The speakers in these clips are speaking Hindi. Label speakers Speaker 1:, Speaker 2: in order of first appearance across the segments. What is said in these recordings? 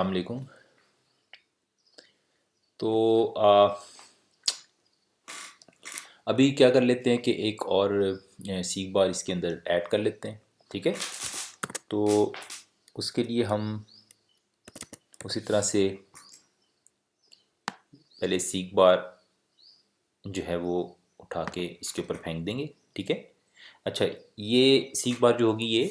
Speaker 1: वालेकुम। तो अभी क्या कर लेते हैं कि एक और सीख बार इसके अंदर ऐड कर लेते हैं। ठीक है, तो उसके लिए हम उसी तरह से पहले सीख बार जो है वो उठा के इसके ऊपर फेंक देंगे। ठीक है। अच्छा, ये सीख बार जो होगी ये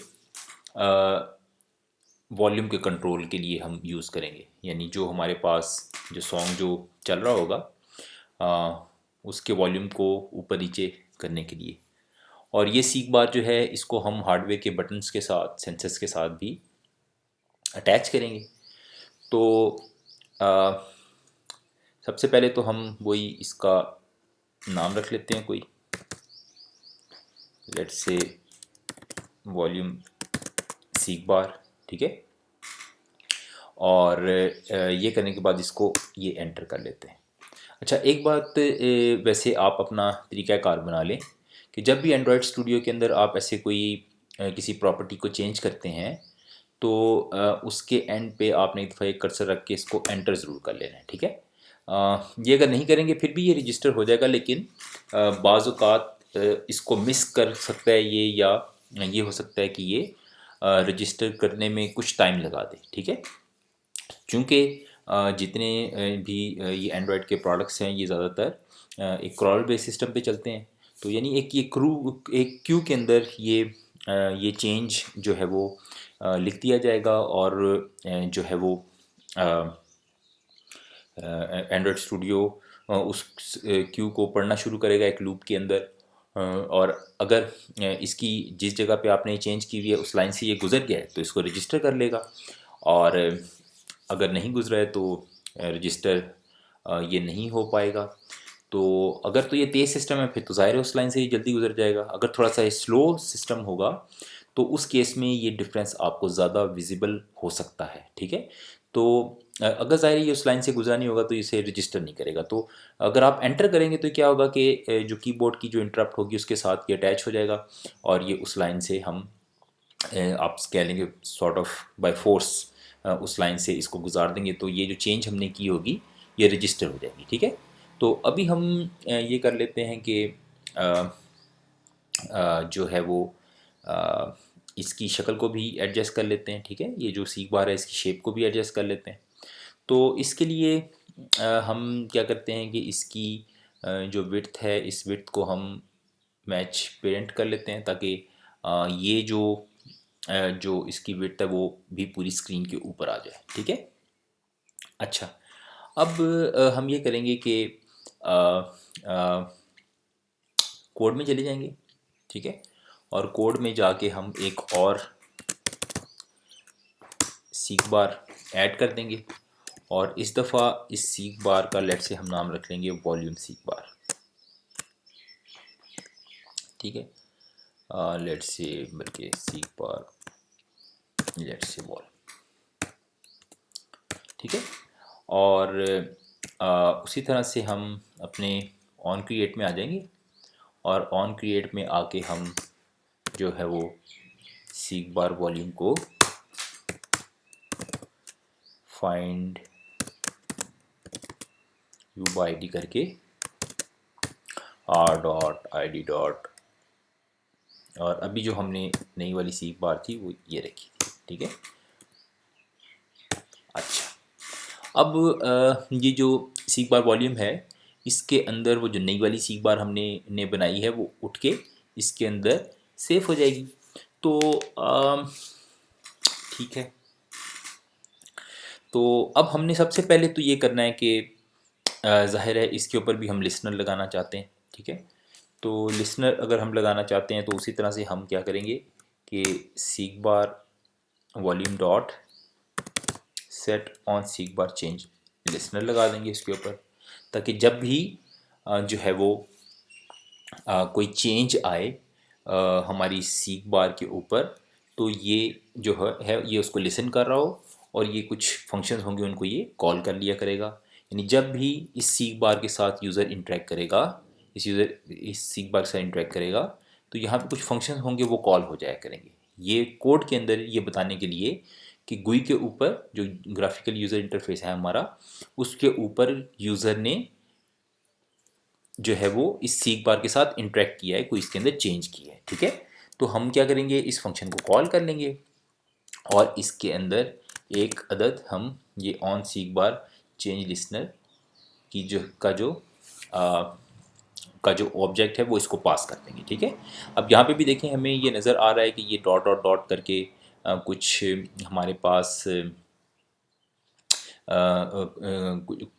Speaker 1: वॉल्यूम के कंट्रोल के लिए हम यूज़ करेंगे, यानी जो हमारे पास जो सॉन्ग जो चल रहा होगा उसके वॉल्यूम को ऊपर नीचे करने के लिए। और ये सीख बार जो है इसको हम हार्डवेयर के बटन्स के साथ, सेंसर्स के साथ भी अटैच करेंगे। तो आ, सबसे पहले तो हम वही इसका नाम रख लेते हैं कोई, लेट्स से वॉल्यूम सीख बार। ठीक है। और ये करने के बाद इसको ये एंटर कर लेते हैं। अच्छा, एक बात वैसे आप अपना तरीक़ाकार बना लें कि जब भी एंड्रॉयड स्टूडियो के अंदर आप ऐसे कोई किसी प्रॉपर्टी को चेंज करते हैं तो उसके एंड पे आपने एक दफ़ा एक कर्सर रख के इसको एंटर ज़रूर कर लेना है। ठीक है। ये अगर नहीं करेंगे फिर भी ये रजिस्टर हो जाएगा, लेकिन बाज़ औक़ात इसको मिस कर सकता है ये, या ये हो सकता है कि ये रजिस्टर करने में कुछ टाइम लगा दे। ठीक है। चूँकि जितने भी ये एंड्रॉयड के प्रोडक्ट्स हैं ये ज़्यादातर एक क्रॉल बेस सिस्टम पे चलते हैं। तो यानी एक क्यू के अंदर ये चेंज जो है वो लिख दिया जाएगा, और जो है वो एंड्रॉयड स्टूडियो उस क्यू को पढ़ना शुरू करेगा एक लूप के अंदर। और अगर इसकी जिस जगह पे आपने चेंज की हुई है उस लाइन से ये गुजर गया है तो इसको रजिस्टर कर लेगा, और अगर नहीं गुजरा है तो रजिस्टर ये नहीं हो पाएगा। तो अगर तो ये तेज़ सिस्टम है फिर तो ज़ाहिर है उस लाइन से ये जल्दी गुजर जाएगा। अगर थोड़ा सा स्लो सिस्टम होगा तो उस केस में ये डिफरेंस आपको ज़्यादा विजिबल हो सकता है। ठीक है। तो अगर ज़ाहिर है ये उस लाइन से गुजरा नहीं होगा तो इसे रजिस्टर नहीं करेगा। तो अगर आप एंटर करेंगे तो क्या होगा कि जो कीबोर्ड की जो इंटरप्ट होगी उसके साथ ये अटैच हो जाएगा, और ये उस लाइन से हम आप कह लेंगे सॉर्ट ऑफ बाय फोर्स उस लाइन से इसको गुजार देंगे, तो ये जो चेंज हमने की होगी ये रजिस्टर हो जाएगी। ठीक है। तो अभी हम ये कर लेते हैं कि जो है वो अ, इसकी शक्ल को भी एडजस्ट कर लेते हैं। ठीक है। ये जो सीख बार है इसकी शेप को भी एडजस्ट कर लेते हैं। तो इसके लिए हम क्या करते हैं कि इसकी जो विड्थ है इस विड्थ को हम मैच पेरेंट कर लेते हैं, ताकि ये जो इसकी विड्थ है वो भी पूरी स्क्रीन के ऊपर आ जाए। ठीक है। अच्छा, अब हम ये करेंगे कि कोड में चले जाएंगे। ठीक है। और कोड में जाके हम एक और सीख बार ऐड कर देंगे, और इस दफ़ा इस सीख बार का लेट से हम नाम रख लेंगे वॉल्यूम सीख बार। ठीक है। लेट से बल्कि सीख बार लेट से वॉल। ठीक है। और उसी तरह से हम अपने ऑन क्रिएट में आ जाएंगे, और ऑन क्रिएट में आके हम जो है वो सीख बार वॉल्यूम को फाइंड यू बाई डी करके R dot I D dot, और अभी जो हमने नई वाली सीख बार थी वो ये रखी थी। ठीक है। अच्छा, अब ये जो सीख बार वॉल्यूम है इसके अंदर वो जो नई वाली सीख बार हमने बनाई है वो उठ के इसके अंदर सेव हो जाएगी। तो ठीक है। तो अब हमने सबसे पहले तो ये करना है कि ज़ाहिर है इसके ऊपर भी हम लिसनर लगाना चाहते हैं। ठीक है। तो लिसनर अगर हम लगाना चाहते हैं तो उसी तरह से हम क्या करेंगे कि सीख बार वॉल्यूम डॉट सेट ऑन सीख बार चेंज लिसनर लगा देंगे इसके ऊपर, ताकि जब भी जो है वो कोई चेंज आए हमारी सीख बार के ऊपर, तो ये जो है ये उसको लिसन कर रहा हो, और ये कुछ फंक्शंस होंगे उनको ये कॉल कर लिया करेगा। यानी जब भी इस सीख बार के साथ यूज़र इंटरेक्ट करेगा, इस सीख बार के साथ इंटरेक्ट करेगा, तो यहाँ पे कुछ फंक्शन होंगे वो कॉल हो जाया करेंगे। ये कोड के अंदर ये बताने के लिए कि GUI के ऊपर जो ग्राफिकल यूज़र इंटरफेस है हमारा, उसके ऊपर यूज़र ने जो है वो इस सीक बार के साथ इंटरेक्ट किया है, कोई इसके अंदर चेंज किया है, ठीक है। तो हम क्या करेंगे, इस फंक्शन को कॉल कर लेंगे और इसके अंदर एक अदद हम ये on seek bar change listener की जो ऑब्जेक्ट है वो इसको पास कर देंगे, ठीक है। अब यहाँ पे भी देखें, हमें ये नज़र आ रहा है कि ये डॉट डॉट डॉट करके कुछ हमारे पास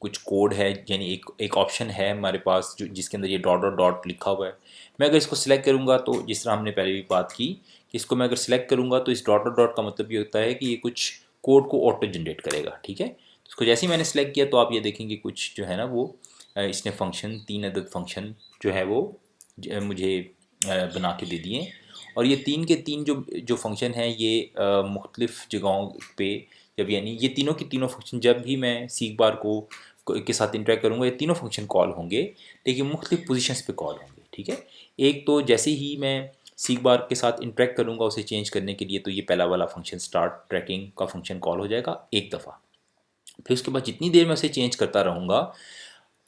Speaker 1: कुछ कोड है, यानी एक ऑप्शन है हमारे पास जो जिसके अंदर ये डॉट डॉट डॉट लिखा हुआ है। मैं अगर इसको सिलेक्ट करूँगा तो जिस तरह हमने पहले भी बात की कि इसको मैं अगर सिलेक्ट करूँगा तो इस डॉट डॉट डॉट का मतलब ये होता है कि ये कुछ कोड को ऑटो जनरेट करेगा, ठीक है। तो इसको जैसे ही मैंने सेलेक्ट किया तो आप ये देखेंगे कुछ जो है ना वो इसने फंक्शन 3 अदद फंक्शन जो है वो मुझे बना के दे दिए। और ये 3 के 3 जो फंक्शन हैं ये मुख्तलिफ़ जगहों पे, जब यानी ये तीनों की तीनों फंक्शन जब भी मैं सीक बार के साथ इंटरेक्ट करूँगा ये तीनों फंक्शन कॉल होंगे, लेकिन मुख्तलिफ पोजीशंस पे कॉल होंगे, ठीक है। एक तो जैसे ही मैं सीक बार के साथ इंटरेक्ट करूँगा उसे चेंज करने के लिए, तो ये पहला वाला फंक्शन स्टार्ट ट्रैकिंग का फंक्शन कॉल हो जाएगा एक दफ़ा। फिर उसके बाद जितनी देर मैं उसे चेंज करता रहूँगा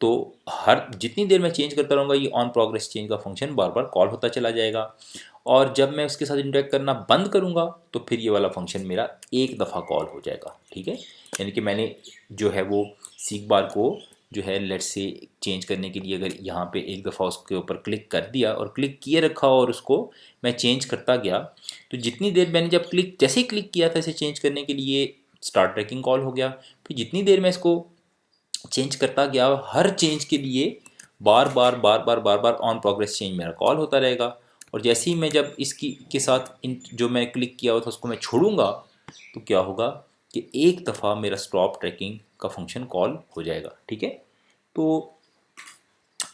Speaker 1: तो हर जितनी देर मैं चेंज करता रहूँगा ये ऑन प्रोग्रेस चेंज का फंक्शन बार बार कॉल होता चला जाएगा। और जब मैं उसके साथ इंटरेक्ट करना बंद करूँगा तो फिर ये वाला फंक्शन मेरा एक दफ़ा कॉल हो जाएगा, ठीक है। यानी कि मैंने जो है वो सीक बार को जो है लेट्स से चेंज करने के लिए अगर यहाँ पे एक दफ़ा उसके ऊपर क्लिक कर दिया और क्लिक किए रखा और उसको मैं चेंज करता गया, तो जितनी देर मैंने जब जैसे ही क्लिक किया था इसे चेंज करने के लिए स्टार्ट ट्रैकिंग कॉल हो गया। फिर जितनी देर मैं इसको चेंज करता गया हर चेंज के लिए बार बार बार बार बार बार ऑन प्रोग्रेस चेंज मेरा कॉल होता रहेगा। और जैसे ही मैं जब इसकी के साथ जो मैं क्लिक किया हुआ था उसको मैं छोड़ूंगा तो क्या होगा कि एक दफ़ा मेरा स्टॉप ट्रैकिंग का फंक्शन कॉल हो जाएगा, ठीक है। तो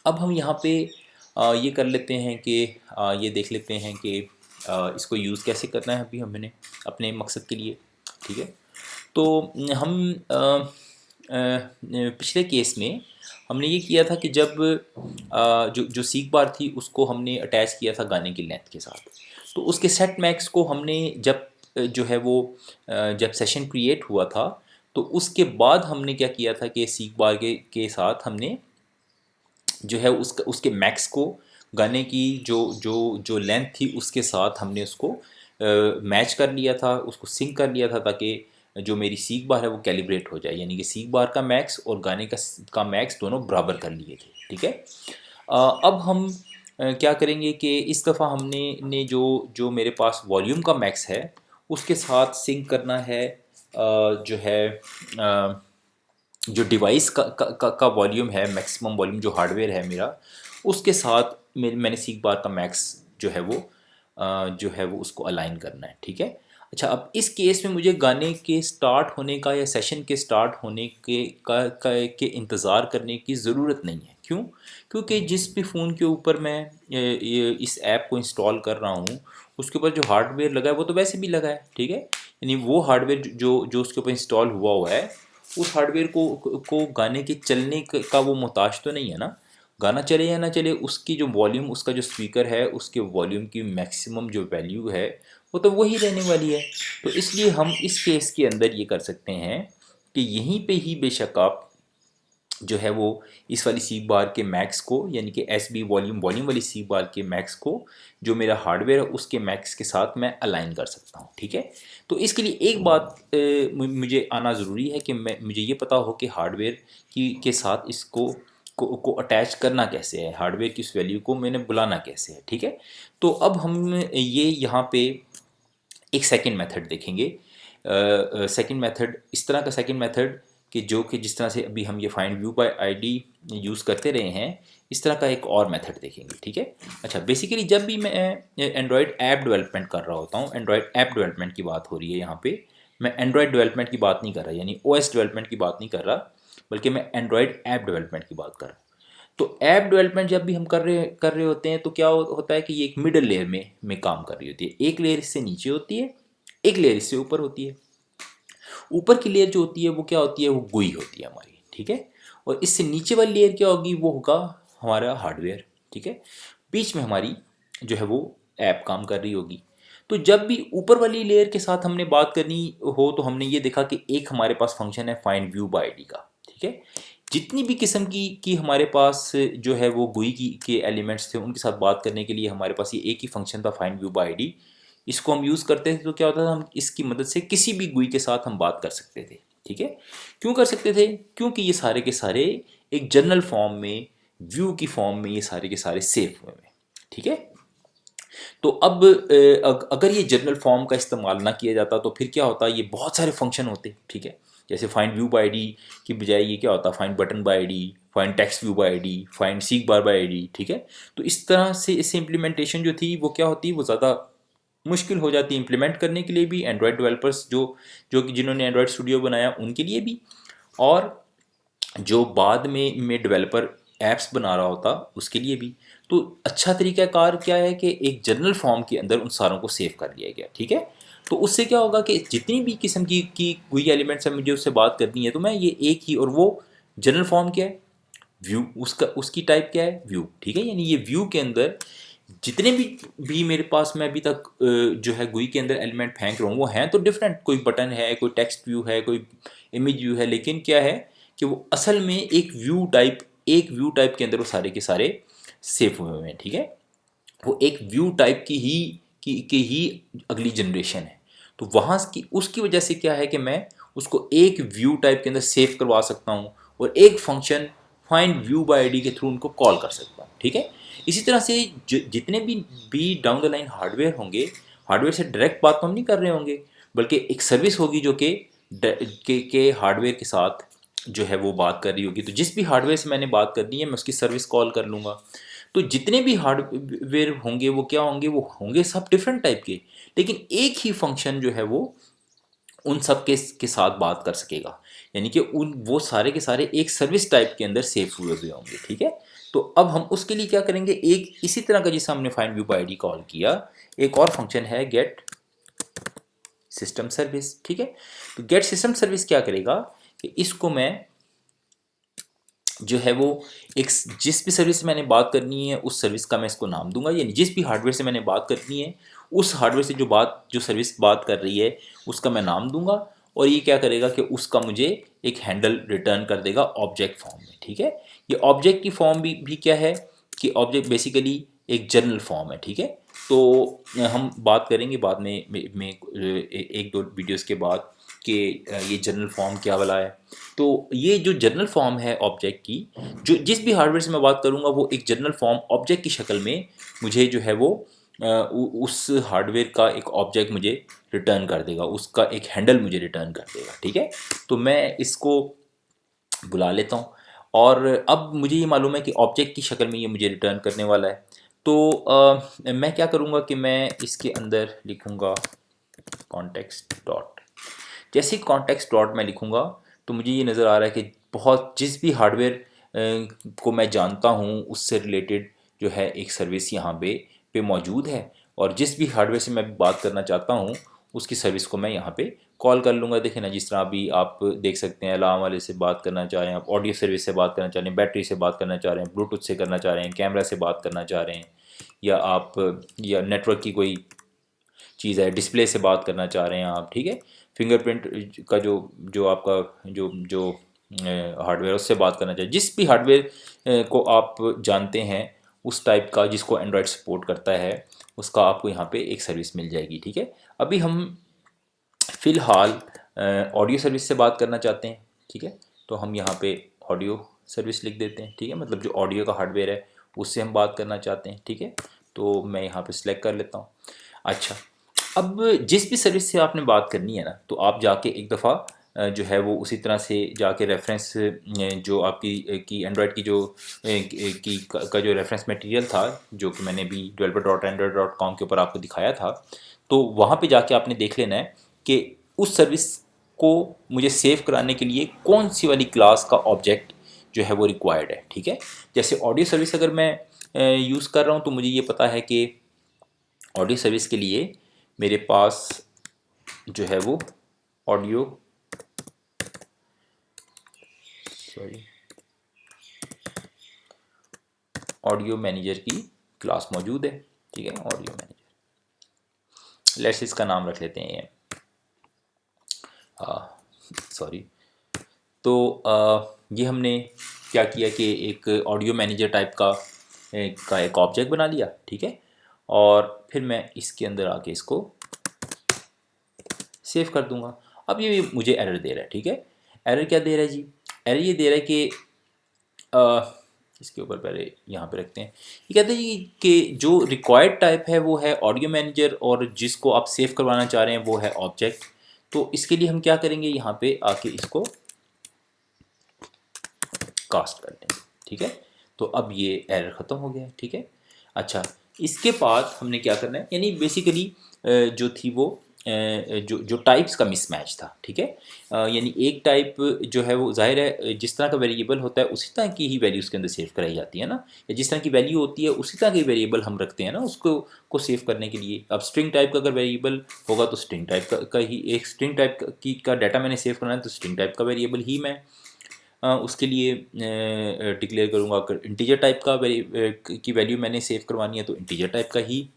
Speaker 1: अब हम यहाँ पे ये कर लेते हैं कि ये देख लेते हैं कि इसको यूज़ कैसे करना है अभी हमने अपने मकसद के लिए, ठीक है। तो हम पिछले केस में हमने ये किया था कि जब जो सीक बार थी उसको हमने अटैच किया था गाने की लेंथ के साथ, तो उसके सेट मैक्स को हमने जब जो है वो जब सेशन क्रिएट हुआ था तो उसके बाद हमने क्या किया था कि सीक बार के साथ हमने जो है उसके मैक्स को गाने की जो जो जो लेंथ थी उसके साथ हमने उसको मैच कर लिया था, उसको सिंक कर लिया था ताकि जो मेरी सीक बार है वो कैलिब्रेट हो जाए, यानी कि सीक बार का मैक्स और गाने का मैक्स दोनों बराबर कर लिए थे, ठीक है। अब हम क्या करेंगे कि इस दफ़ा हमने जो जो मेरे पास वॉल्यूम का मैक्स है उसके साथ सिंक करना है जो है जो डिवाइस का वॉल्यूम है, मैक्सिमम वॉल्यूम जो हार्डवेयर है मेरा उसके साथ मैंने सीक बार का मैक्स जो है वो उसको अलाइन करना है, ठीक है। अच्छा, अब इस केस में मुझे गाने के स्टार्ट होने का या सेशन के स्टार्ट होने के इंतज़ार करने की ज़रूरत नहीं है। क्यों? क्योंकि जिस भी फ़ोन के ऊपर मैं इस ऐप को इंस्टॉल कर रहा हूँ उसके ऊपर जो हार्डवेयर लगा है वो तो वैसे भी लगा है, ठीक है। यानी वो हार्डवेयर जो उसके ऊपर इंस्टॉल हुआ है उस हार्डवेयर को गाने के चलने का वो मोहताज तो नहीं है ना। गाना चले या ना चले उसकी जो वॉल्यूम, उसका जो स्पीकर है उसके वॉल्यूम की मैक्सिमम जो वैल्यू है वो तो वही रहने वाली है। तो इसलिए हम इस केस के अंदर ये कर सकते हैं कि यहीं पे ही बेशक आप जो है वो इस वाली सीक बार के मैक्स को, यानी कि एस बी वॉल्यूम वाली सीक बार के मैक्स को जो मेरा हार्डवेयर है उसके मैक्स के साथ मैं अलाइन कर सकता हूँ, ठीक है। तो इसके लिए एक बात मुझे आना ज़रूरी है कि मुझे ये पता हो कि हार्डवेयर के साथ इसको को अटैच करना कैसे है, हार्डवेयर की उस वैल्यू को मैंने बुलाना कैसे है, ठीक है। तो अब हम ये यहाँ पे एक सेकंड मेथड देखेंगे। सेकंड मेथड इस तरह का सेकंड मेथड कि जिस तरह से अभी हम ये find view bye ID use करते रहे हैं इस तरह का एक और मेथड देखेंगे, ठीक है। अच्छा, बेसिकली जब भी मैं एंड्रॉयड ऐप डेवलपमेंट कर रहा होता हूँ, एंड्रॉयड ऐप डेवलपमेंट की बात हो रही है यहाँ पे, मैं एंड्रॉयड डेवलपमेंट की बात नहीं कर रहा, यानी ओएस डेवलपमेंट की बात नहीं कर रहा, बल्कि मैं एंड्रॉयड ऐप डेवलपमेंट की बात कर रहा हूँ। तो ऐप डेवलपमेंट जब भी हम कर रहे होते हैं तो क्या होता है कि ये एक मिडल लेयर में काम कर रही होती है। एक लेयर इससे नीचे होती है, एक लेयर इससे ऊपर होती है। ऊपर की लेयर जो होती है वो क्या होती है, वो गुई होती है हमारी, ठीक है। और इससे नीचे वाली लेयर क्या होगी, वो होगा हमारा हार्डवेयर, ठीक है। बीच में हमारी जो है वो ऐप काम कर रही होगी। तो जब भी ऊपर वाली लेयर के साथ हमने बात करनी हो तो हमने ये देखा कि एक हमारे पास फंक्शन है फाइंड व्यू बाय आईडी का, ठीक है। जितनी भी किस्म की हमारे पास जो है वो GUI की के एलिमेंट्स थे उनके साथ बात करने के लिए हमारे पास ये एक ही फंक्शन था फाइंड व्यू बाय आईडी। इसको हम यूज़ करते थे तो क्या होता था, हम इसकी मदद से किसी भी GUI के साथ हम बात कर सकते थे, ठीक है। क्यों कर सकते थे? क्योंकि ये सारे के सारे एक जनरल फॉर्म में, व्यू की फॉर्म में ये सारे के सारे सेव हुए हैं, ठीक है। तो अब अगर ये जनरल फॉर्म का इस्तेमाल ना किया जाता तो फिर क्या होता, ये बहुत सारे फंक्शन होते, ठीक है। जैसे फाइंड व्यू बाय आईडी की बजाय ये क्या होता, find button bye ID, find text view bye ID, find seek बार बाय आईडी, ठीक है। तो इस तरह से इससे इम्प्लीमेंटेशन जो थी वो क्या होती, वो ज़्यादा मुश्किल हो जाती है इम्प्लीमेंट करने के लिए भी, एंड्रॉयड डेवलपर्स जो कि जिन्होंने एंड्रॉयड स्टूडियो बनाया उनके लिए भी, और जो बाद में डेवलपर ऐप्स बना रहा होता उसके लिए भी। तो अच्छा तरीक़ाकार क्या है कि एक जनरल फॉर्म के अंदर उन सारों को सेव कर लिया गया, ठीक है। तो उससे क्या होगा कि जितनी भी किस्म की GUI एलिमेंट्स है मुझे उससे बात करनी है तो मैं ये एक ही, और वो जनरल फॉर्म क्या है, व्यू, उसकी टाइप क्या है, व्यू, ठीक है। यानी ये व्यू के अंदर जितने भी मेरे पास मैं अभी तक जो है GUI के अंदर एलिमेंट फेंक रहा हूँ वो हैं तो डिफरेंट, कोई बटन है, कोई टेक्स्ट व्यू है, कोई इमेज व्यू है, लेकिन क्या है कि वो असल में एक व्यू टाइप के अंदर वो सारे के सारे सेव हुए हैं, ठीक है। वो एक व्यू टाइप की ही अगली जनरेशन है। तो वहाँ की उसकी वजह से क्या है कि मैं उसको एक व्यू टाइप के अंदर सेव करवा सकता हूँ और एक function find view bye ID के थ्रू उनको कॉल कर सकता हूँ, ठीक है। इसी तरह से जितने भी डाउन द लाइन हार्डवेयर होंगे, हार्डवेयर से डायरेक्ट बात तो हम नहीं कर रहे होंगे, बल्कि एक सर्विस होगी जो के हार्डवेयर के साथ जो है वो बात कर रही होगी। तो जिस भी हार्डवेयर से मैंने बात करनी है मैं उसकी सर्विस कॉल कर लूँगा। तो जितने भी हार्डवेयर होंगे वो क्या होंगे, वो होंगे सब डिफरेंट टाइप के, लेकिन एक ही फंक्शन जो है वो उन सब के साथ बात कर सकेगा। यानी कि उन वो सारे के सारे एक सर्विस टाइप के अंदर सेव हुए होंगे, ठीक है। तो अब हम उसके लिए क्या करेंगे, एक इसी तरह का जिसे हमने find view bye ID call किया, एक और फंक्शन है गेट सिस्टम सर्विस, ठीक है। तो गेट सिस्टम सर्विस क्या करेगा कि इसको मैं जो है वो एक जिस भी सर्विस से मैंने बात करनी है उस सर्विस का मैं इसको नाम दूंगा। यानी जिस भी हार्डवेयर से मैंने बात करनी है उस हार्डवेयर से जो सर्विस बात कर रही है उसका मैं नाम दूंगा, और ये क्या करेगा कि उसका मुझे एक हैंडल रिटर्न कर देगा ऑब्जेक्ट फॉर्म में, ठीक है। ये ऑब्जेक्ट की फॉर्म भी क्या है कि ऑब्जेक्ट बेसिकली एक जनरल फॉर्म है, ठीक है। तो हम बात करेंगे बाद में एक दो वीडियोस के बाद कि ये जनरल फॉर्म क्या वाला है। तो ये जो जनरल फॉर्म है ऑब्जेक्ट की, जो जिस भी हार्डवेयर से मैं बात करूंगा वो एक जनरल फॉर्म ऑब्जेक्ट की शक्ल में मुझे जो है वो उस हार्डवेयर का एक ऑब्जेक्ट मुझे रिटर्न कर देगा, उसका एक हैंडल मुझे रिटर्न कर देगा, ठीक है। तो मैं इसको बुला लेता हूँ, और अब मुझे ये मालूम है कि ऑब्जेक्ट की शक्ल में ये मुझे रिटर्न करने वाला है। तो मैं क्या करूँगा कि मैं इसके अंदर लिखूँगा कॉन्टेक्स्ट डॉट। जैसे ही कॉन्टेक्स्ट डॉट मैं लिखूँगा तो मुझे ये नज़र आ रहा है कि बहुत जिस भी हार्डवेयर को मैं जानता हूँ उससे रिलेटेड जो है एक सर्विस यहाँ पे मौजूद है, और जिस भी हार्डवेयर से मैं बात करना चाहता हूँ उसकी सर्विस को मैं यहाँ पे कॉल कर लूँगा। देखें ना, जिस तरह अभी आप देख सकते हैं अलार्म वाले से बात करना चाह रहे हैं, आप ऑडियो सर्विस से बात करना चाह रहे हैं, बैटरी से बात करना चाह रहे हैं, ब्लूटूथ से करना चाह रहे हैं, कैमरा से बात करना चाह रहे हैं, या नेटवर्क की कोई चीज़ है, डिस्प्ले से बात करना चाह रहे हैं आप, ठीक है। फिंगरप्रिंट का जो आपका जो हार्डवेयर उससे बात करना चाहिए, जिस भी हार्डवेयर को आप जानते हैं उस टाइप का जिसको एंड्रॉयड सपोर्ट करता है उसका आपको यहाँ पे एक सर्विस मिल जाएगी, ठीक है। अभी हम फ़िलहाल ऑडियो सर्विस से बात करना चाहते हैं, ठीक है। तो हम यहाँ पे ऑडियो सर्विस लिख देते हैं, ठीक है, मतलब जो ऑडियो का हार्डवेयर है उससे हम बात करना चाहते हैं, ठीक है। तो मैं यहाँ पे सिलेक्ट कर लेता हूँ। अच्छा, अब जिस भी सर्विस से आपने बात करनी है ना, तो आप जाके एक दफ़ा जो है वो उसी तरह से जाके रेफरेंस जो आपकी एंड्रॉयड की जो का जो रेफरेंस मटेरियल था जो कि मैंने भी developer.android.com के ऊपर आपको दिखाया था, तो वहाँ पे जाके आपने देख लेना है कि उस सर्विस को मुझे सेव कराने के लिए कौन सी वाली क्लास का ऑब्जेक्ट जो है वो रिक्वायर्ड है, ठीक है। जैसे ऑडियो सर्विस अगर मैं यूज़ कर रहा हूँ तो मुझे ये पता है कि ऑडियो सर्विस के लिए मेरे पास जो है वो ऑडियो ऑडियो मैनेजर की क्लास मौजूद है, ठीक है, ऑडियो मैनेजर। लेट्स इसका नाम रख लेते हैं सॉरी। तो ये हमने क्या किया कि एक ऑडियो मैनेजर टाइप का एक ऑब्जेक्ट बना लिया, ठीक है। और फिर मैं इसके अंदर आके इसको सेव कर दूंगा। अब ये मुझे एरर दे रहा है, ठीक है। एरर क्या दे रहा है जी? एरर ये दे रहा है कि इसके ऊपर पहले यहाँ पे रखते हैं। ये कहते हैं जी कि जो रिक्वायर्ड टाइप है वो है ऑडियो मैनेजर, और जिसको आप सेव करवाना चाह रहे हैं वो है ऑब्जेक्ट। तो इसके लिए हम क्या करेंगे, यहाँ पे आके इसको कास्ट कर देंगे, ठीक है। तो अब ये एरर ख़त्म हो गया है, ठीक है। अच्छा, इसके बाद हमने क्या करना है, यानी बेसिकली जो थी वो जो टाइप्स का मिसमैच था, ठीक है। यानी एक टाइप जो है वो जाहिर है जिस तरह का वेरिएबल होता है उसी तरह की ही वैल्यू उसके अंदर सेव कराई जाती है ना, या जिस तरह की वैल्यू होती है उसी तरह की वेरिएबल हम रखते हैं ना उसको सेव करने के लिए। अब स्ट्रिंग टाइप का अगर वेरिएबल होगा तो स्ट्रिंग टाइप का ही, एक स्ट्रिंग टाइप का डाटा मैंने सेव करना है तो स्ट्रिंग टाइप का वेरिएबल ही मैं उसके लिए डिक्लेयर करूँगा। अगर इंटीजर टाइप की वैल्यू मैंने सेव करवानी है तो इंटीजर टाइप का ही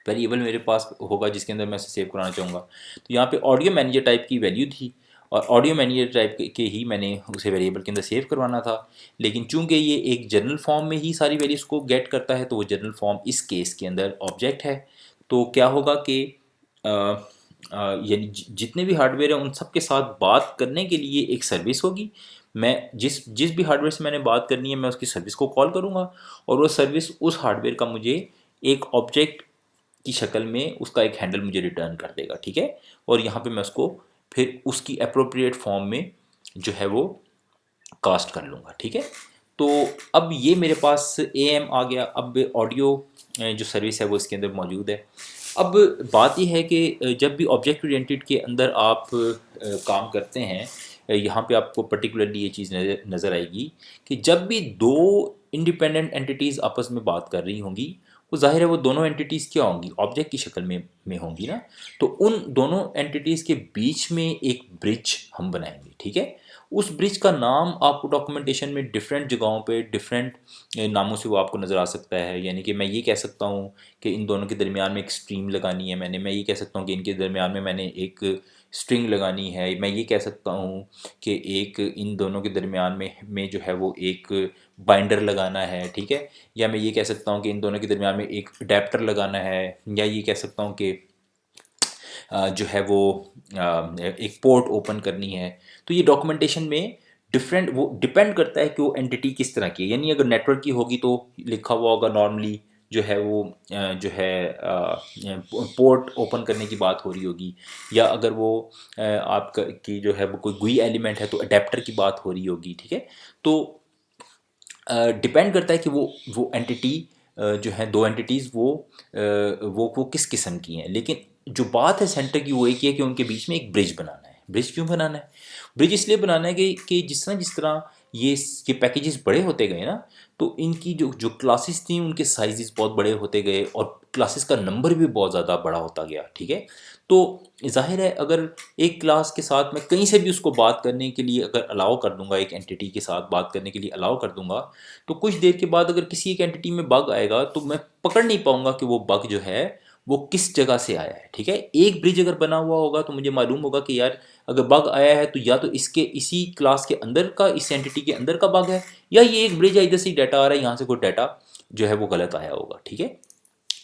Speaker 1: वेरिएबल मेरे पास होगा जिसके अंदर मैं उसे सेव कराना चाहूँगा। तो यहाँ पे ऑडियो मैनेजर टाइप की वैल्यू थी, और ऑडियो मैनेजर टाइप के ही मैंने उसे वेरिएबल के अंदर सेव करवाना था। लेकिन चूंकि ये एक जनरल फॉर्म में ही सारी वैल्यूज़ को गेट करता है, तो वो जनरल फॉर्म इस केस के अंदर ऑब्जेक्ट है। तो क्या होगा कि यानी जितने भी हार्डवेयर हैं उन सब के साथ बात करने के लिए एक सर्विस होगी। मैं जिस जिस भी हार्डवेयर से मैंने बात करनी है मैं उसकी सर्विस को कॉल करूँगा, और वो सर्विस उस हार्डवेयर का मुझे एक ऑब्जेक्ट की शक्ल में उसका एक हैंडल मुझे रिटर्न कर देगा, ठीक है। और यहाँ पे मैं उसको फिर उसकी अप्रोप्रिएट फॉर्म में जो है वो कास्ट कर लूँगा, ठीक है। तो अब ये मेरे पास AM आ गया। अब ऑडियो जो सर्विस है वो इसके अंदर मौजूद है। अब बात यह है कि जब भी ऑब्जेक्ट ओरिएंटेड के अंदर आप काम करते हैं, यहाँ पे आपको पर्टिकुलरली ये चीज़ नज़र आएगी कि जब भी दो इंडिपेंडेंट एंटिटीज़ आपस में बात कर रही होंगी, वो जाहिर है वो दोनों एंटिटीज़ क्या होंगी, ऑब्जेक्ट की शक्ल में होंगी ना। तो उन दोनों एंटिटीज़ के बीच में एक ब्रिज हम बनाएंगे, ठीक है। उस ब्रिज का नाम आपको डॉक्यूमेंटेशन में डिफरेंट जगहों पे डिफरेंट नामों से वो आपको नज़र आ सकता है। यानी कि मैं ये कह सकता हूँ कि इन दोनों के दरमियान में एक स्ट्रीम लगानी है मैं ये कह सकता हूँ कि इनके दरमियान में मैंने एक स्ट्रिंग लगानी है। मैं ये कह सकता हूँ कि एक इन दोनों के दरमियान में जो है वो एक बाइंडर लगाना है, ठीक है। या मैं ये कह सकता हूँ कि इन दोनों के दरमियान में एक अडेप्टर लगाना है, या ये कह सकता हूँ कि जो है वो एक पोर्ट ओपन करनी है। तो ये डॉक्यूमेंटेशन में डिफरेंट वो डिपेंड करता है कि वो एंटिटी किस तरह की है। यानी अगर नेटवर्क की होगी तो लिखा हुआ होगा नॉर्मली जो है वो जो है पोर्ट ओपन करने की बात हो रही होगी, या अगर वो आपका की जो है वो कोई GUI एलिमेंट है तो अडेप्टर की बात हो रही होगी, ठीक है। तो डिपेंड करता है कि वो एंटिटी जो है दो एंटिटीज़ वो किस किस्म की हैं। लेकिन जो बात है सेंटर की वो एक ही है कि उनके बीच में एक ब्रिज बनाना है। ब्रिज क्यों बनाना है? ब्रिज इसलिए बनाना है कि जिस तरह ये पैकेजेस बड़े होते गए ना, तो इनकी जो जो क्लासेस थी उनके साइजेस बहुत बड़े होते गए, और क्लासेस का नंबर भी बहुत ज़्यादा बड़ा होता गया, ठीक है। तो जाहिर है अगर एक क्लास के साथ मैं कहीं से भी उसको बात करने के लिए अगर अलाउ कर दूंगा, एक एंटिटी के साथ बात करने के लिए अलाउ कर दूंगा, तो कुछ देर के बाद अगर किसी एक एंटिटी में बग आएगा तो मैं पकड़ नहीं पाऊंगा कि वो बग जो है वो किस जगह से आया है, ठीक है। एक ब्रिज अगर बना हुआ होगा तो मुझे मालूम होगा कि यार अगर बग आया है तो या तो इसके इसी क्लास के अंदर का इस एंटिटी के अंदर का बग है, या ये एक ब्रिज है इधर से डाटा आ रहा है यहाँ से कोई डाटा जो है वो गलत आया होगा, ठीक है।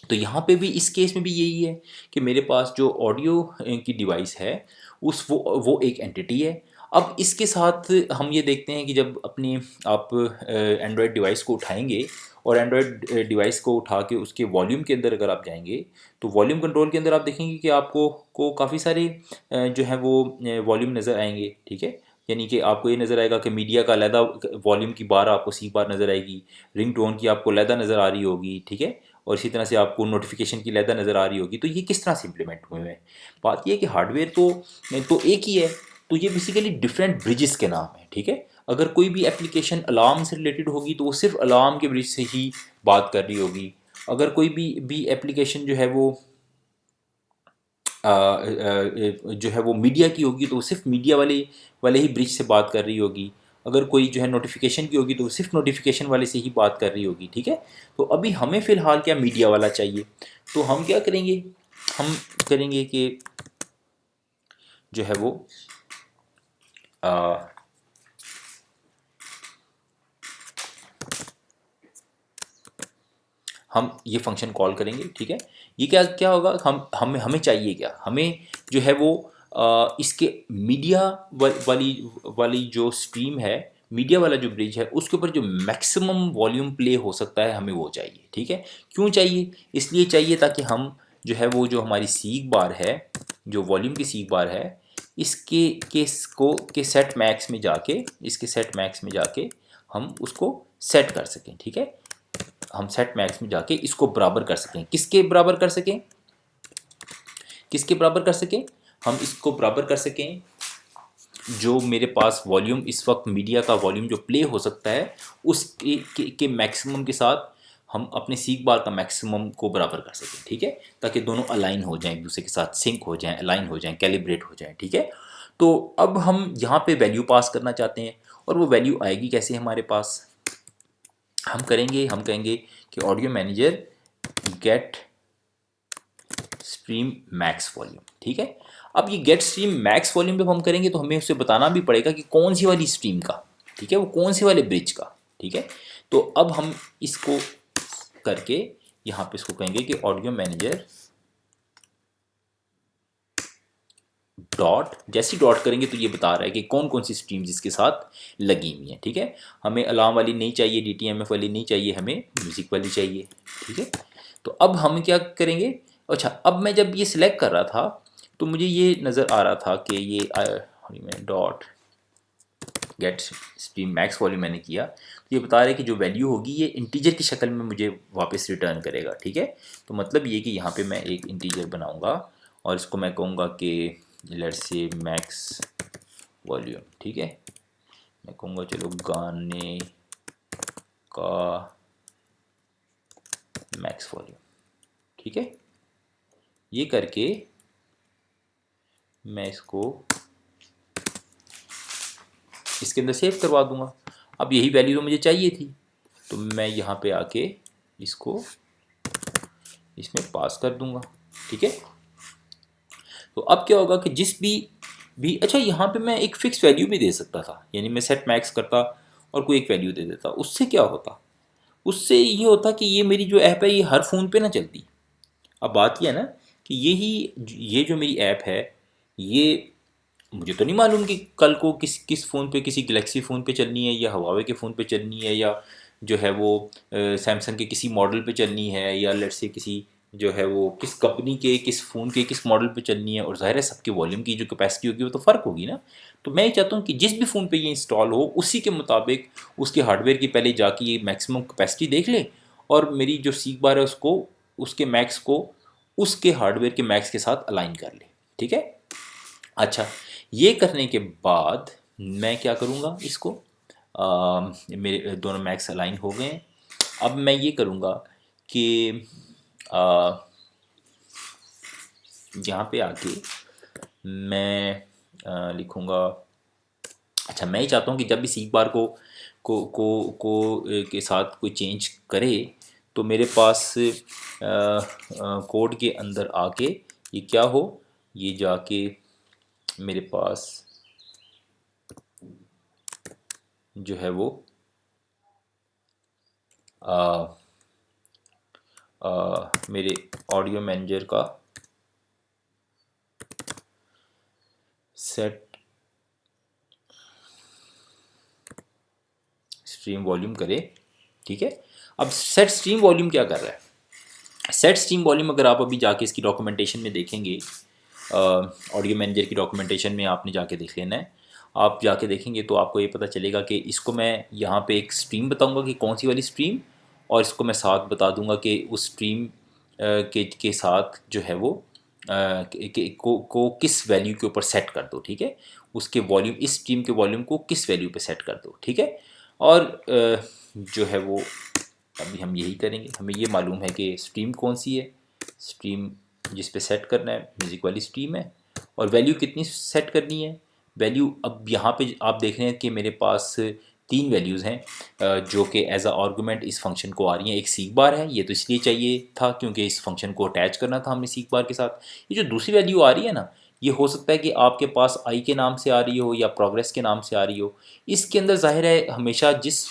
Speaker 1: तो यहाँ पे भी इस केस में भी यही है कि मेरे पास जो ऑडियो की डिवाइस है वो एक एंटिटी है। अब इसके साथ हम ये देखते हैं कि जब अपनी आप एंड्रॉयड डिवाइस को उठाएंगे, और एंड्रॉयड डिवाइस को उठा के उसके वॉल्यूम के अंदर अगर आप जाएंगे, तो वॉल्यूम कंट्रोल के अंदर आप देखेंगे कि आपको काफ़ी सारे जो है वो वॉल्यूम नज़र आएंगे, ठीक है। यानी कि आपको ये नज़र आएगा कि मीडिया का अलहदा वॉल्यूम की बार आपको सी बार नज़र आएगी, रिंग टोन की आपको अलहदा नज़र आ रही होगी, ठीक है। और इसी तरह से आपको नोटिफिकेशन की अलहदा नज़र आ रही होगी। तो ये किस तरह से इम्प्लीमेंट हुए हैं? बात ये है कि हार्डवेयर तो एक ही है, तो ये बेसिकली डिफरेंट ब्रिजेस के नाम है, ठीक है। अगर कोई भी एप्लीकेशन अलार्म से रिलेटेड होगी तो वो सिर्फ अलार्म के ब्रिज से ही बात कर रही होगी। अगर कोई भी एप्लीकेशन जो है वो जो है वो मीडिया की होगी तो वो सिर्फ मीडिया वाले ही ब्रिज से बात कर रही होगी। अगर कोई जो है नोटिफिकेशन की होगी तो वो सिर्फ नोटिफिकेशन वाले से ही बात कर रही होगी, ठीक है। तो अभी हमें फ़िलहाल क्या मीडिया वाला चाहिए, तो हम क्या करेंगे, हम करेंगे कि जो है वो आ, हम ये फंक्शन कॉल करेंगे, ठीक है। ये क्या क्या होगा, हमें हमें चाहिए क्या, हमें जो है वो इसके मीडिया वाली वाली जो स्ट्रीम है, मीडिया वाला जो ब्रिज है उसके ऊपर जो मैक्सिमम वॉल्यूम प्ले हो सकता है हमें वो चाहिए, ठीक है। क्यों चाहिए, इसलिए चाहिए ताकि हम जो है वो जो हमारी सीक बार है, जो वॉल्यूम की सीक बार है, इसके केस को के सेट मैक्स में जाके, इसके सेट मैक्स में जाके हम उसको सेट कर सकें, ठीक है। हम सेट मैक्स में जाके इसको बराबर कर सकें, किसके बराबर कर सकें, किसके बराबर कर सकें, हम इसको बराबर कर सकें जो मेरे पास वॉल्यूम इस वक्त मीडिया का वॉल्यूम जो प्ले हो सकता है उसके के मैक्सिमम के साथ हम अपने सीक बार का मैक्सिमम को बराबर कर सकें, ठीक है, ताकि दोनों अलाइन हो जाएं, एक दूसरे के साथ सिंक हो जाएं, अलाइन हो जाएं, कैलिब्रेट हो जाएं, ठीक है। तो अब हम यहाँ पे वैल्यू पास करना चाहते हैं, और वो वैल्यू आएगी कैसे हमारे पास, हम कहेंगे कि audio manager get stream max volume, ठीक है। अब ये गेट स्ट्रीम मैक्स वॉल्यूम जब हम करेंगे तो हमें उससे बताना भी पड़ेगा कि कौन सी वाली स्ट्रीम का, ठीक है, वो कौन से वाले ब्रिज का, ठीक है। तो अब हम इसको करके यहाँ पे इसको कहेंगे कि ऑडियो मैनेजर डॉट, जैसे डॉट करेंगे तो ये बता रहा है कि कौन कौन सी स्ट्रीम्स इसके साथ लगी हुई हैं, ठीक है। हमें अलार्म वाली नहीं चाहिए, DTMF वाली नहीं चाहिए, हमें म्यूज़िक वाली चाहिए, ठीक है। तो अब हम क्या करेंगे, अच्छा अब मैं जब ये सिलेक्ट कर रहा था तो मुझे ये नज़र आ रहा था कि ये dot gate stream max volume मैंने किया, तो ये बता रहा है कि जो वैल्यू होगी ये इंटीजर की शक्ल में मुझे वापस रिटर्न करेगा, ठीक है। तो मतलब ये कि यहाँ पे मैं एक इंटीजर बनाऊँगा और इसको मैं कहूँगा कि लेट्स से मैक्स वॉल्यूम, ठीक है। मैं कहूँगा चलो गाने का मैक्स वॉल्यूम, ठीक है। ये करके मैं इसको इसके अंदर सेव करवा दूंगा। अब यही वैल्यू तो मुझे चाहिए थी, तो मैं यहाँ पे आके इसको इसमें पास कर दूंगा, ठीक है। तो अब क्या होगा कि जिस भी अच्छा यहाँ पे मैं एक फिक्स वैल्यू भी दे सकता था, यानी मैं सेट मैक्स करता और कोई एक वैल्यू दे देता, उससे क्या होता, उससे ये होता कि ये मेरी जो ऐप है ये हर फ़ोन पे ना चलती। अब बात यह है ना कि ये जो मेरी ऐप है, ये मुझे तो नहीं मालूम कि कल को किस फ़ोन पे, किसी गैलेक्सी फ़ोन पे चलनी है या हवावे के फ़ोन पे चलनी है, या जो है वो सैमसंग के किसी मॉडल पे चलनी है, या लेट्स से किसी जो है वो किस कंपनी के किस फ़ोन के किस मॉडल पे चलनी है। और ज़ाहिर है सबके वॉल्यूम की जो कैपेसिटी होगी वो तो फ़र्क होगी ना। तो मैं ये चाहता हूँ कि जिस भी फ़ोन पे ये इंस्टॉल हो उसी के मुताबिक उसके हार्डवेयर की पहले जाके ये मैक्सिमम कैपेसिटी देख ले, और मेरी जो सीक बार है उसको, उसके मैक्स को उसके हार्डवेयर के मैक्स के साथ अलाइन कर ले, ठीक है। अच्छा, ये करने के बाद मैं क्या करूँगा, इसको मेरे दोनों मैक्स अलाइन हो गए हैं। अब मैं ये करूँगा कि यहाँ पे आके मैं लिखूँगा, अच्छा मैं ही चाहता हूँ कि जब भी सीक बार के साथ कोई चेंज करे तो मेरे पास कोड के अंदर आके ये क्या हो, ये जाके मेरे पास जो है वो मेरे ऑडियो मैनेजर का सेट स्ट्रीम वॉल्यूम करे, ठीक है। अब सेट स्ट्रीम वॉल्यूम क्या कर रहा है, सेट स्ट्रीम वॉल्यूम अगर आप अभी जाके इसकी डॉक्यूमेंटेशन में देखेंगे, ऑडियो मैनेजर की डॉक्यूमेंटेशन में आपने जाके देख लेना है, आप जाके देखेंगे तो आपको ये पता चलेगा कि इसको मैं यहाँ पे एक स्ट्रीम बताऊँगा कि कौन सी वाली स्ट्रीम, और इसको मैं साथ बता दूँगा कि उस स्ट्रीम के साथ जो है वो को किस वैल्यू के ऊपर सेट कर दो, ठीक है। उसके वॉल्यूम, इस स्ट्रीम के वॉल्यूम को किस वैल्यू पे सेट कर दो, ठीक है। और जो है वो अभी हम यही करेंगे, हमें ये मालूम है कि स्ट्रीम कौन सी है, स्ट्रीम जिस पे सेट करना है म्यूज़िक वाली स्ट्रीम है, और वैल्यू कितनी सेट करनी है, वैल्यू अब यहाँ पे आप देख रहे हैं कि मेरे पास तीन वैल्यूज़ हैं जो कि एज अ आर्गूमेंट इस फंक्शन को आ रही हैं। एक सीक बार है, ये तो इसलिए चाहिए था क्योंकि इस फंक्शन को अटैच करना था हमने सीक बार के साथ। ये जो दूसरी वैल्यू आ रही है ना, ये हो सकता है कि आपके पास आई के नाम से आ रही हो या प्रोग्रेस के नाम से आ रही हो। इसके अंदर जाहिर है हमेशा जिस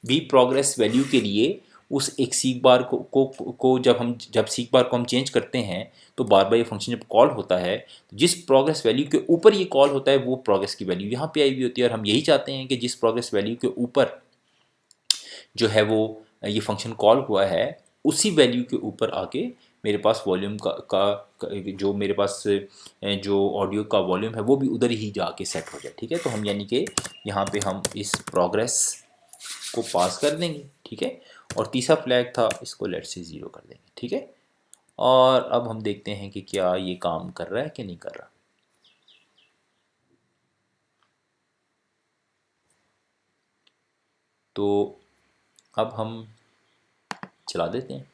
Speaker 1: भी प्रोग्रेस वैल्यू के लिए उस एक सीक बार को जब सीक बार को हम चेंज करते हैं तो बार बार ये फंक्शन जब कॉल होता है, तो जिस प्रोग्रेस वैल्यू के ऊपर ये कॉल होता है वो प्रोग्रेस की वैल्यू यहाँ पे आई हुई होती है। और हम यही चाहते हैं कि जिस प्रोग्रेस वैल्यू के ऊपर जो है वो ये फंक्शन कॉल हुआ है उसी वैल्यू के ऊपर आके मेरे पास वॉल्यूम जो मेरे पास जो ऑडियो का वॉल्यूम है वो भी उधर ही जाके सेट हो जाए। ठीक है, तो हम यानी कि यहाँ पे हम इस प्रोग्रेस को पास कर देंगे। ठीक है, और तीसरा फ्लैग था इसको लेट से 0 कर देंगे। ठीक है, और अब हम देखते हैं कि क्या ये काम कर रहा है कि नहीं कर रहा। तो अब हम चला देते हैं।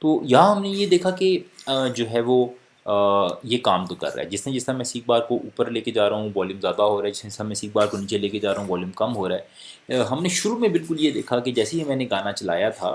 Speaker 1: तो यहाँ हमने ये देखा कि जो है वो ये काम तो कर रहा है। जिसने जिस मैं सीक बार को ऊपर लेके जा रहा हूँ वॉल्यूम ज़्यादा हो रहा है, जिस मैं सीक बार को नीचे लेके जा रहा हूँ वॉल्यूम कम हो रहा है। हमने शुरू में बिल्कुल ये देखा कि जैसे ही मैंने गाना चलाया था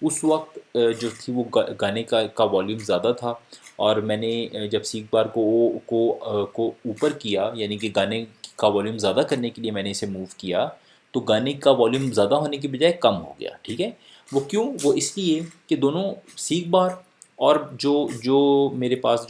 Speaker 1: उस वक्त जो थी वो गाने का वॉल्यूम ज़्यादा था। और मैंने जब सीक बार को ऊपर किया, यानी कि गाने का वॉल्यूम ज़्यादा करने के लिए मैंने इसे मूव किया, तो गाने का वॉल्यूम ज़्यादा होने की बजाय कम हो गया। ठीक है, वो क्यों? वो इसलिए कि दोनों सीक बार और जो जो मेरे पास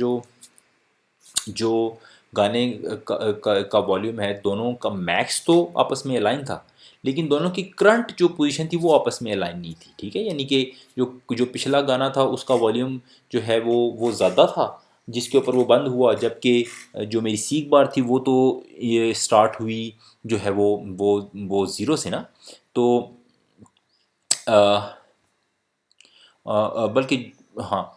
Speaker 1: जो गाने का वॉल्यूम है दोनों का मैक्स तो आपस में अलाइन था, लेकिन दोनों की करंट जो पोजीशन थी वो आपस में अलाइन नहीं थी। ठीक है, यानी कि जो जो पिछला गाना था उसका वॉल्यूम जो है वो ज़्यादा था जिसके ऊपर वो बंद हुआ, जबकि जो मेरी सीक बार थी वो तो ये स्टार्ट हुई जो है वो ज़ीरो से ना। तो बल्कि हाँ,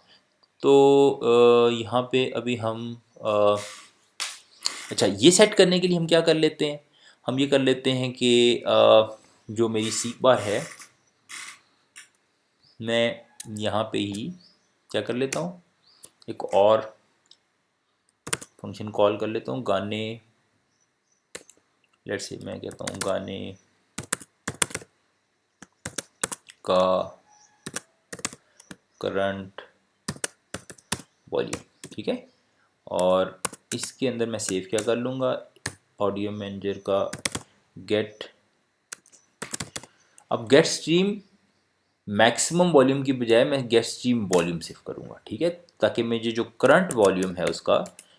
Speaker 1: तो यहाँ पे अभी हम अच्छा ये सेट करने के लिए हम क्या कर लेते हैं, हम ये कर लेते हैं कि जो मेरी सीक बार है मैं यहाँ पे ही क्या कर लेता हूँ, एक और फंक्शन कॉल कर लेता हूँ गाने, लेट्स से मैं कहता हूँ गाने का करंट वॉल्यूम। ठीक है, और इसके अंदर मैं सेव क्या कर लूँगा, ऑडियो मैनेजर का गेट। अब गेट स्ट्रीम मैक्सिमम वॉल्यूम की बजाय मैं गेट स्ट्रीम वॉल्यूम सेव करूँगा। ठीक है, ताकि मुझे जो करंट वॉल्यूम है उसका,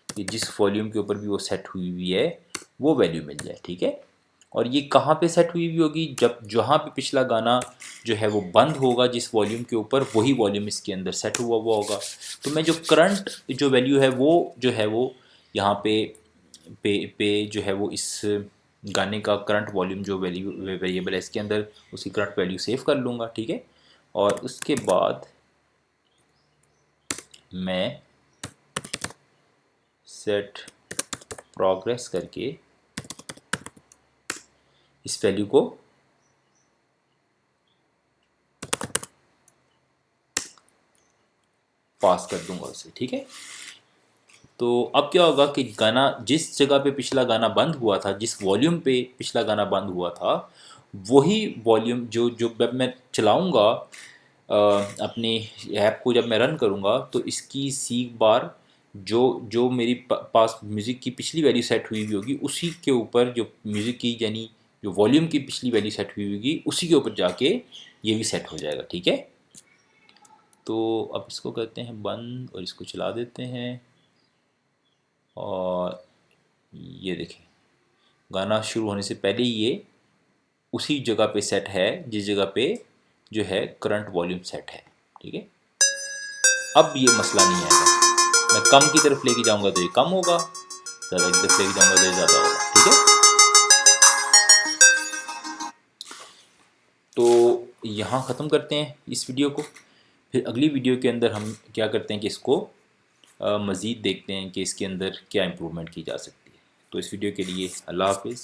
Speaker 1: कि जिस वॉल्यूम के ऊपर भी वो सेट हुई हुई है वो वैल्यू मिल जाए। ठीक है, और ये कहाँ पे सेट हुई हुई होगी, जब जहाँ पे पिछला गाना जो है वो बंद होगा जिस वॉल्यूम के ऊपर, वही वॉल्यूम इसके अंदर सेट हुआ होगा। तो मैं जो करंट जो वैल्यू है वो जो है वो यहाँ पे जो है वो इस गाने का करंट वॉल्यूम जो वैल्यू वेरिएबल है इसके अंदर उसकी करंट वैल्यू सेव कर लूँगा। ठीक है, और उसके बाद मैं सेट प्रोग्रेस करके इस वैल्यू को पास कर दूंगा उसे। ठीक है, तो अब क्या होगा कि गाना जिस जगह पे पिछला गाना बंद हुआ था, जिस वॉल्यूम पे पिछला गाना बंद हुआ था, वही वॉल्यूम जो जो जब मैं चलाऊंगा अपनी ऐप को, जब मैं रन करूंगा तो इसकी सीक बार जो जो मेरी पास म्यूज़िक की पिछली वैल्यू सेट हुई हुई होगी उसी के ऊपर, जो म्यूज़िक की यानी जो वॉल्यूम की पिछली वैल्यू सेट हुई होगी उसी के ऊपर जाके ये भी सेट हो जाएगा। ठीक है, तो अब इसको करते हैं बंद और इसको चला देते हैं, और ये देखें गाना शुरू होने से पहले ही ये उसी जगह पे सेट है जिस जगह पे जो है करंट वॉल्यूम सेट है। ठीक है, अब ये मसला नहीं आएगा। मैं कम की तरफ लेके जाऊंगा तो ये कम होगा, ज़्यादा की तरफ लेके जाऊंगा तो ये ज़्यादा होगा। ठीक है, तो यहाँ ख़त्म करते हैं इस वीडियो को। फिर अगली वीडियो के अंदर हम क्या करते हैं कि इसको मज़ीद देखते हैं कि इसके अंदर क्या इम्प्रूवमेंट की जा सकती है। तो इस वीडियो के लिए अल्लाह हाफिज़।